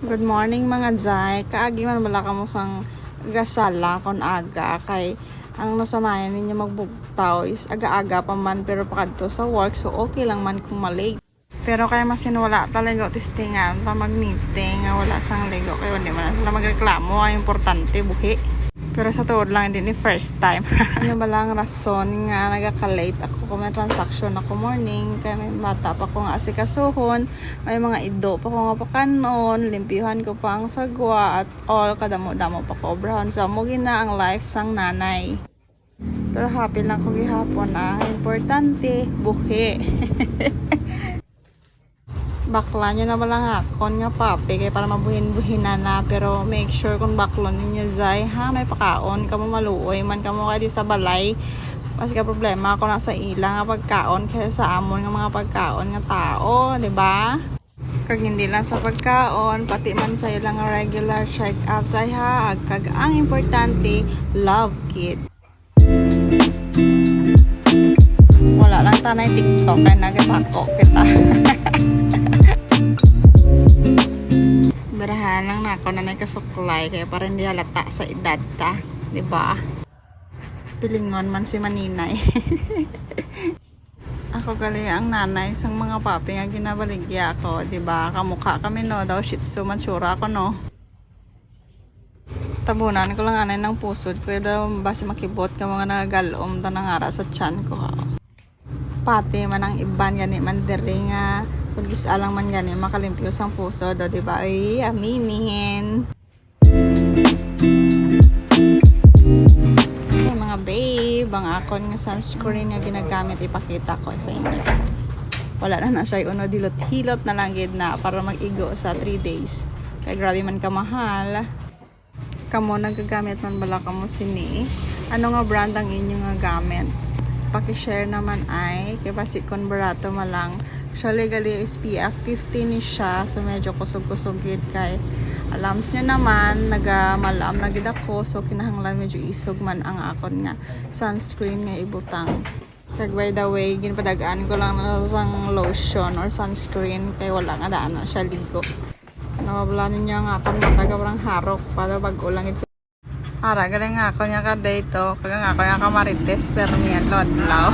Good morning mga Jai. Kaagi man wala ka mo sang gasala kon aga kay ang nasanayan ninyo magbugtaw is aga-aga pa man pero pakadto sa work so okay lang man kung malate. Pero kaya masin wala talaga testingan ta mag-meeting nga wala sang ligo kay hindi man sila magreklamo ay importante buhi. Pero sa tuod lang din ni first time. Ano ba lang rason nga nagaka-late ako kung may transaction ako morning kaya may bata pa ko nga asikasuhon, may mga ido pa ko nga pakanon, limpihan ko pa ang sagwa at all kadamo-damo pa ko obrahan. So amo gina ang life sang nanay. Pero happy lang ko gihapon importante buhi. Bakla nyo na malang akon nga papi kaya para mabuhin-buhin na pero make sure kung baklon ninyo Zay ha may pakaon kamo maluoy man kamo kaya di sa balay mas ka problema ako nasa ilang nga pagkaon kaya sa amon nga mga pagkaon nga tao di ba kag hindi lang sa pagkaon pati man sa ilang regular check up Zay ha kag ang importante love kid wala lang tanay TikTok kaya nagasako kita. Barahan lang na ako na kasuklay kaya para hindi halata sa edad ta, di ba? Pilingon man si Maninay. Ako gali ang nanay sang mga papi nga ginabaligya ako, di ba? Kamukha kami no, daw shih tzu mansura ako no. Tabunan ko lang anay ng pusod ko daw base makibot ka mga nagagalom ta nangara sa tiyan ko. Pati man ang iban gani man diri nga kung gisalang man gani makalimpyo sang puso do di ba ay aminin ay mga babe ang akon nga sunscreen nga ginagamit ipakita ko sa inyo wala na siya uno dilot-hilot na lang gid na para mag-igo sa 3 days kay grabe man kamahal kamo nagagamit man bala kamo sini ano nga brand ang inyo nga gamit paki-share naman ay kaya basi kon barato malang siya legally SPF 50 ni siya so medyo kusog-kusog gid kay alams nyo naman nagamalam na gid ako so kinahanglan medyo isog man ang akon nga sunscreen nga ibutang kag by the way ginpadagaan ko lang na sang lotion or sunscreen kay wala nga daan na siya ligo nawabla ninyo nga pan mataga parang harok para bag-o lang ito ara galing nga ako niya ka dito kaya nga ako niya ka marites pero niya lodlaw